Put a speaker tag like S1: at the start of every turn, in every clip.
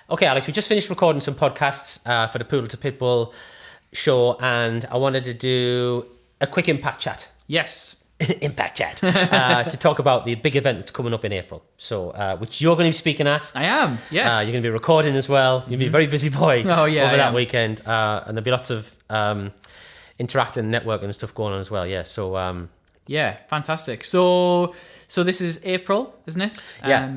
S1: Okay, Alex, we just finished recording some podcasts for the Poodle to Pitbull show, and I wanted to do a quick impact chat.
S2: Yes.
S1: Impact chat to talk about the big event that's coming up in April. So, which you're going to be speaking at.
S2: I am, yes.
S1: You're going to be recording as well. You'll be a very busy boy
S2: Oh, yeah,
S1: over that weekend. And there'll be lots of interacting, networking and stuff going on as well. Yeah, so...
S2: yeah, fantastic. So this is April, isn't it?
S1: Yeah.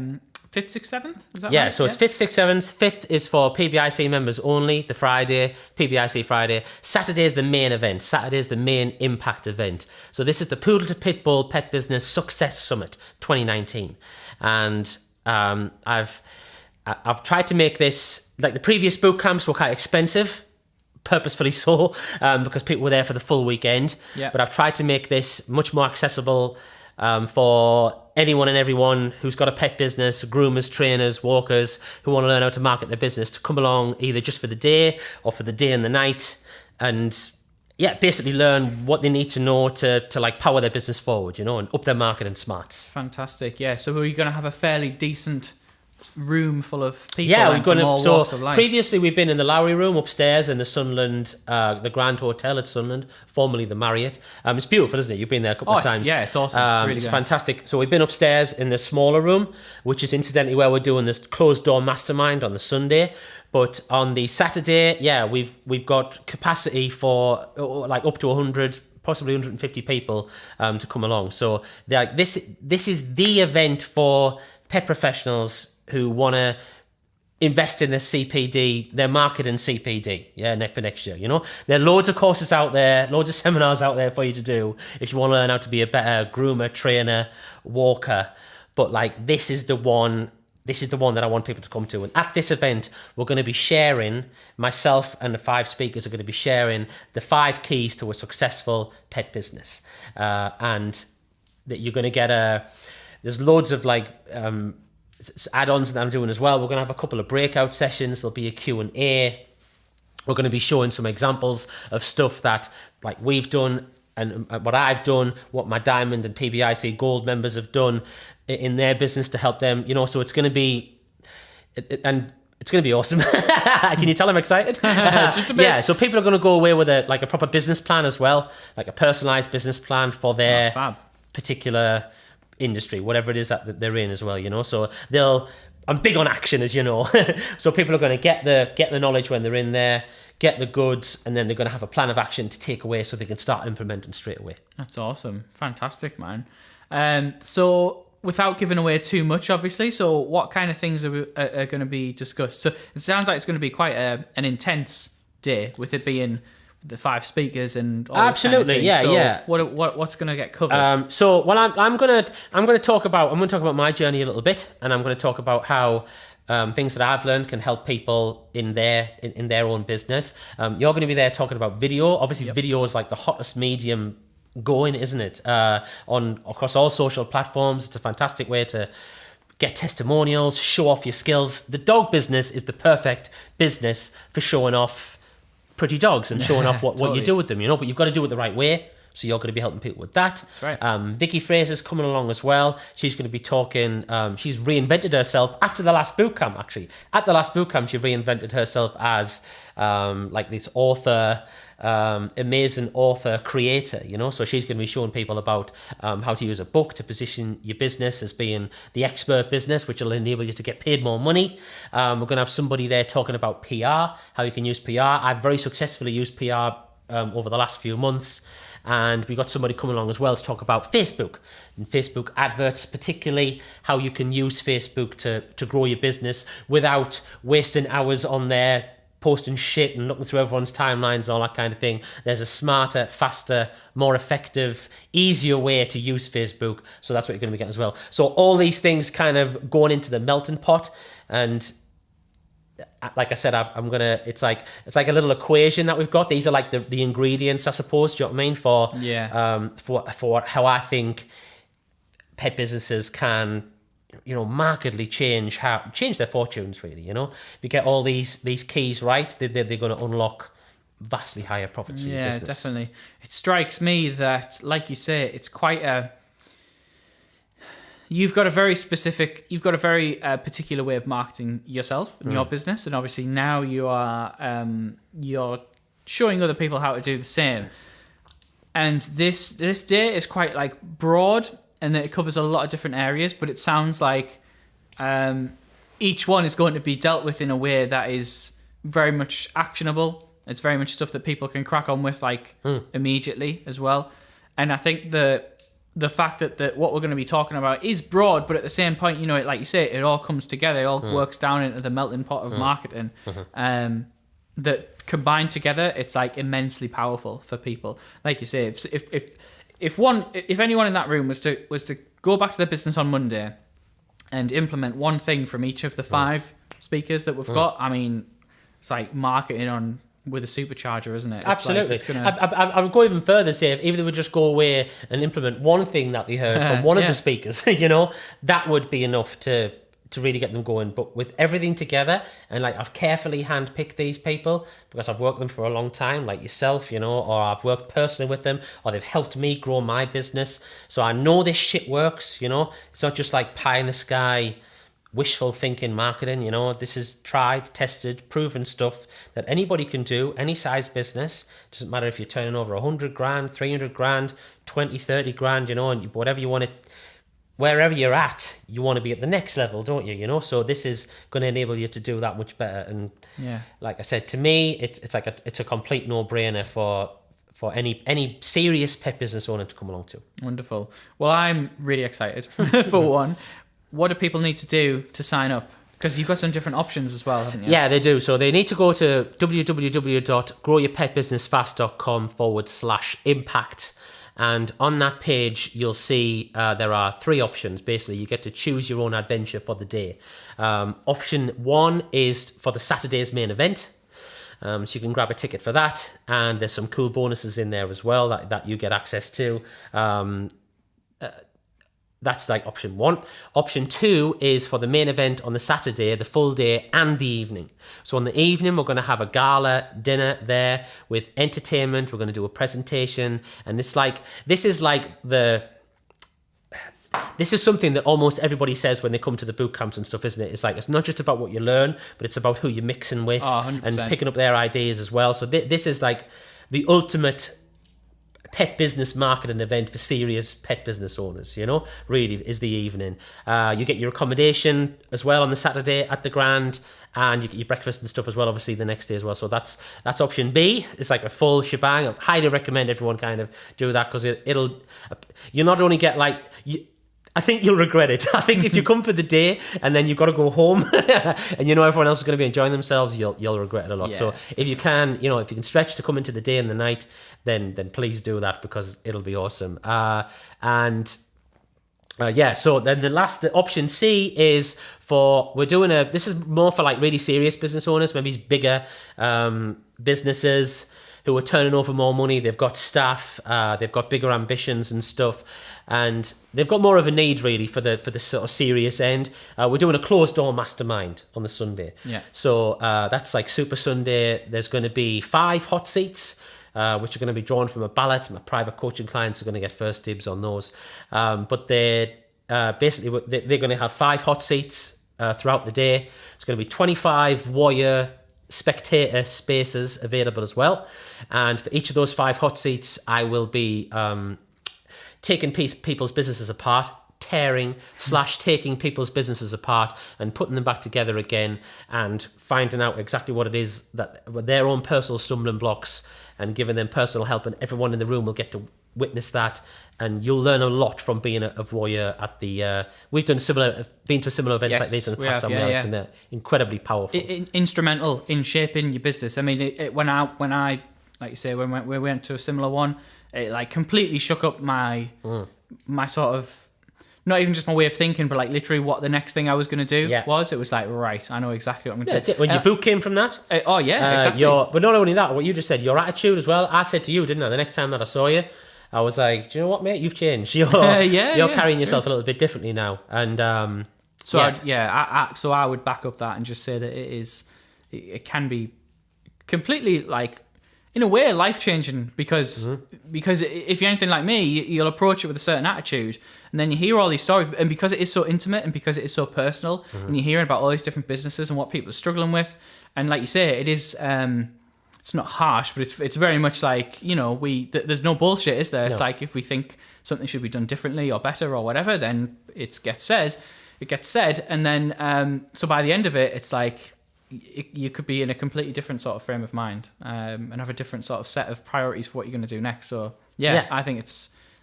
S2: 5th, 6th, 7th? Is that right?
S1: Yeah, so it's 5th, 6th, 7th. 5th is for PBIC members only, the Friday, PBIC Friday. Saturday is the main event. Saturday is the main impact event. So this is the Poodle to Pitbull Pet Business Success Summit 2019. And I've tried to make this, like the previous boot camps were quite expensive, purposefully so, because people were there for the full weekend.
S2: Yeah.
S1: But I've tried to make this much more accessible for anyone and everyone who's got a pet business, groomers, trainers, walkers, who want to learn how to market their business, to come along either just for the day or for the day and the night, and basically learn what they need to know to like power their business forward, and up their marketing smarts.
S2: Fantastic, yeah. So we're going to have a fairly decent room full of people.
S1: Yeah, we're going to. So
S2: walks of life.
S1: Previously, we've been in the Lowry Room upstairs in the Sunderland, the Grand Hotel at Sunderland, formerly the Marriott. It's beautiful, isn't it? You've been there a couple of times.
S2: Yeah, it's awesome. It's really
S1: it's
S2: good.
S1: fantastic. So we've been upstairs in the smaller room, which is incidentally where we're doing this closed door mastermind on the Sunday. But on the Saturday, we've got capacity for like up to 100. Possibly 150 people to come along. So this is the event for pet professionals who want to invest in their CPD, their marketing CPD, for next year. There are loads of courses out there, loads of seminars out there for you to do if you want to learn how to be a better groomer, trainer, walker. But this is the one that I want people to come to. And at this event, we're going to be sharing, myself and the 5 speakers are going to be sharing the 5 keys to a successful pet business. And that you're going to get there's loads of add-ons that I'm doing as well. We're going to have a couple of breakout sessions. There'll be a Q&A. We're going to be showing some examples of stuff that we've done and what I've done, what my Diamond and PBIC Gold members have done in their business to help them, so it's going to be, and it's going to be awesome. Can you tell I'm excited?
S2: Just a bit.
S1: Yeah, so people are going to go away with a proper business plan as well, like a personalized business plan for their particular industry, whatever it is that they're in as well, So I'm big on action, as you know. So people are going to get the knowledge when they're in there, get the goods, and then they're going to have a plan of action to take away so they can start implementing straight away.
S2: That's awesome. Fantastic, man. So without giving away too much, obviously, so what kind of things are going to be discussed? So it sounds like it's going to be quite an intense day, with it being the 5 speakers and all
S1: absolutely,
S2: this kind of
S1: yeah.
S2: What's going to get covered?
S1: I'm going to talk about my journey a little bit, and I'm going to talk about how things that I've learned can help people in their own business. You're going to be there talking about video. Obviously, video is like the hottest medium going, isn't it? Across all social platforms, it's a fantastic way to get testimonials, show off your skills. The dog business is the perfect business for showing off pretty dogs and showing off what you do with them, but you've got to do it the right way. So you're going to be helping people with that.
S2: That's right.
S1: Vicky Fraser's coming along as well. She's going to be talking. She's reinvented herself after the last boot camp. Actually, at the last boot camp, she reinvented herself as this author, amazing author creator. So she's going to be showing people about how to use a book to position your business as being the expert business, which will enable you to get paid more money. We're going to have somebody there talking about PR, how you can use PR. I've very successfully used PR over the last few months. And we got somebody coming along as well to talk about Facebook and Facebook adverts, particularly how you can use Facebook to grow your business without wasting hours on there posting shit and looking through everyone's timelines and all that kind of thing. There's a smarter, faster, more effective, easier way to use Facebook. So that's what you're going to be getting as well. So all these things kind of going into the melting pot, and like I said, it's like a little equation that we've got. These are like the ingredients, I suppose. Do you know what I mean? For how I think pet businesses can, markedly change their fortunes. Really, if you get all these keys right, they're going to unlock vastly higher profits for your business.
S2: Yeah, definitely. It strikes me that, like you say, it's quite you've got a very particular way of marketing yourself and your business, and obviously now you're showing other people how to do the same. And this day is quite like broad, and it covers a lot of different areas, but it sounds like each one is going to be dealt with in a way that is very much actionable. It's very much stuff that people can crack on with immediately as well. And I think the fact that what we're going to be talking about is broad, but at the same point, like you say, it all comes together. It all works down into the melting pot of marketing. That combined together, it's like immensely powerful for people. Like you say, if anyone in that room was to go back to their business on Monday and implement one thing from each of the 5 speakers that we've got, I mean, it's like marketing on with a supercharger, isn't it? It's
S1: Absolutely.
S2: Like
S1: I would go even further, say, if they would just go away and implement one thing that they heard from one of the speakers, that would be enough to really get them going. But with everything together, and like I've carefully handpicked these people because I've worked with them for a long time, like yourself, or I've worked personally with them, or they've helped me grow my business. So I know this shit works, It's not just like pie in the sky, wishful thinking marketing, This is tried, tested, proven stuff that anybody can do, any size business. Doesn't matter if you're turning over 100 grand, 300 grand, 20, 30 grand, and whatever you want to, wherever you're at, you want to be at the next level, don't you? So this is going to enable you to do that much better. And like I said, to me, it's a complete no-brainer for any serious pet business owner to come along to.
S2: Wonderful. Well, I'm really excited for one. What do people need to do to sign up? Because you've got some different options as well, haven't you?
S1: Yeah, they do. So they need to go to www.growyourpetbusinessfast.com/impact. And on that page, you'll see there are 3 options. Basically, you get to choose your own adventure for the day. Option 1 is for the Saturday's main event. So you can grab a ticket for that. And there's some cool bonuses in there as well that you get access to. That's like option 1. Option 2 is for the main event on the Saturday, the full day and the evening. So on the evening, we're going to have a gala dinner there with entertainment. We're going to do a presentation. And this is something that almost everybody says when they come to the boot camps and stuff, isn't it? It's like, it's not just about what you learn, but it's about who you're mixing with and picking up their ideas as well. So this is like the ultimate pet business marketing event for serious pet business owners, really is the evening. You get your accommodation as well on the Saturday at the Grand, and you get your breakfast and stuff as well, obviously, the next day as well. So that's option B. It's like a full shebang. I highly recommend everyone kind of do that, because you not only get I think you'll regret it. I think if you come for the day and then you've got to go home and everyone else is going to be enjoying themselves, you'll regret it a lot. Yeah. So if you can stretch to come into the day and the night, then please do that, because it'll be awesome. So then the last option C is this is more for like really serious business owners, maybe bigger businesses who are turning over more money. They've got staff, they've got bigger ambitions and stuff, and they've got more of a need really for the sort of serious end. We're doing a closed door mastermind on the Sunday.
S2: Yeah.
S1: So that's like Super Sunday. There's going to be 5 hot seats, which are going to be drawn from a ballot. My private coaching clients are going to get first dibs on those. But they're going to have 5 hot seats throughout the day. It's going to be 25 warrior spectator spaces available as well, and for each of those 5 hot seats, I will be taking people's businesses apart, taking people's businesses apart and putting them back together again, and finding out exactly what it is that their own personal stumbling blocks, and giving them personal help, and everyone in the room will get to witness that, and you'll learn a lot from being a voyeur at the we've been to similar events like this in the past, and they're incredibly powerful.
S2: Instrumental in shaping your business. I mean, when I like you say, when we went to a similar one, it like completely shook up my sort of, not even just my way of thinking, but like literally what the next thing I was going to do was. It was like, right, I know exactly what I'm going to do.
S1: When your book came from that?
S2: Exactly.
S1: But not only that, what you just said, your attitude as well. I said to you, didn't I, the next time that I saw you, I was like, do you know what, mate? You've changed. You're carrying yourself a little bit differently now. And
S2: so I would back up that and just say that it can be completely like in a way, life changing because if you're anything like me, you'll approach it with a certain attitude, and then you hear all these stories, and because it is so intimate and because it is so personal, and you're hearing about all these different businesses and what people are struggling with, and like you say, it is. It's not harsh, but it's very much like, there's no bullshit, is there? It's like if we think something should be done differently or better or whatever, then it gets said, and then so by the end of it, it's like you could be in a completely different sort of frame of mind and have a different sort of set of priorities for what you're going to do next. So I think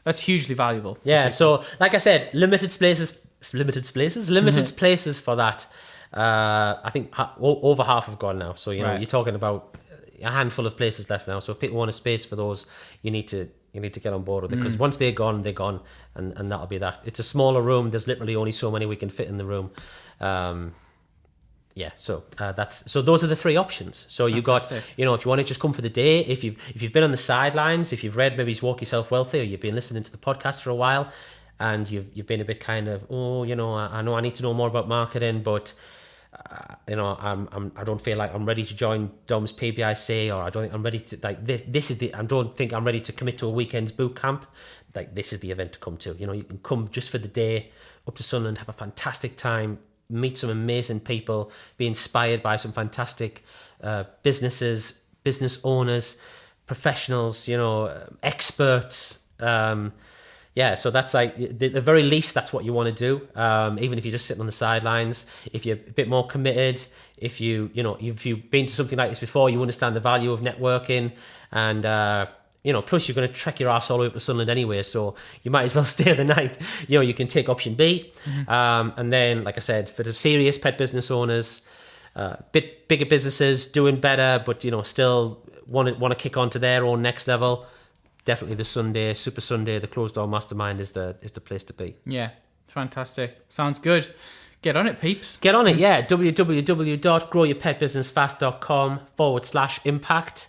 S2: that's hugely valuable.
S1: Yeah. So like I said, limited places for that. I think over half have gone now. So you're talking about a handful of places left now. So if people want a space for those, you need to get on board with it, because once they're gone, and that'll be that. It's a smaller room. There's literally only so many we can fit in the room. So those are the three options. So you got, if you want to just come for the day, if you've been on the sidelines, if you've read maybe Walk Yourself Wealthy, or you've been listening to the podcast for a while, and you've been a bit kind of, I know I need to know more about marketing, but I don't feel like I'm ready to join Dom's PBIC, or I don't think I'm ready to, like, this is I don't think I'm ready to commit to a weekend's boot camp. Like, this is the event to come to. You can come just for the day up to Sunderland, have a fantastic time, meet some amazing people, be inspired by some fantastic businesses, business owners, professionals, experts. So that's like, the very least, that's what you want to do. Even if you're just sitting on the sidelines, if you're a bit more committed, if you've been to something like this before, you understand the value of networking, and plus you're going to trek your ass all the way up to Sunderland anyway, so you might as well stay the night. You can take option B, and then, like I said, for the serious pet business owners, bit bigger businesses doing better, but still want to kick on to their own next level. Definitely the Super Sunday, the Closed Door Mastermind is the place to be. Yeah, fantastic. Sounds good. Get on it, peeps. Get on it, yeah. www.growyourpetbusinessfast.com/impact.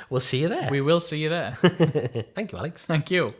S1: We'll see you there. We will see you there. Thank you, Alex. Thank you.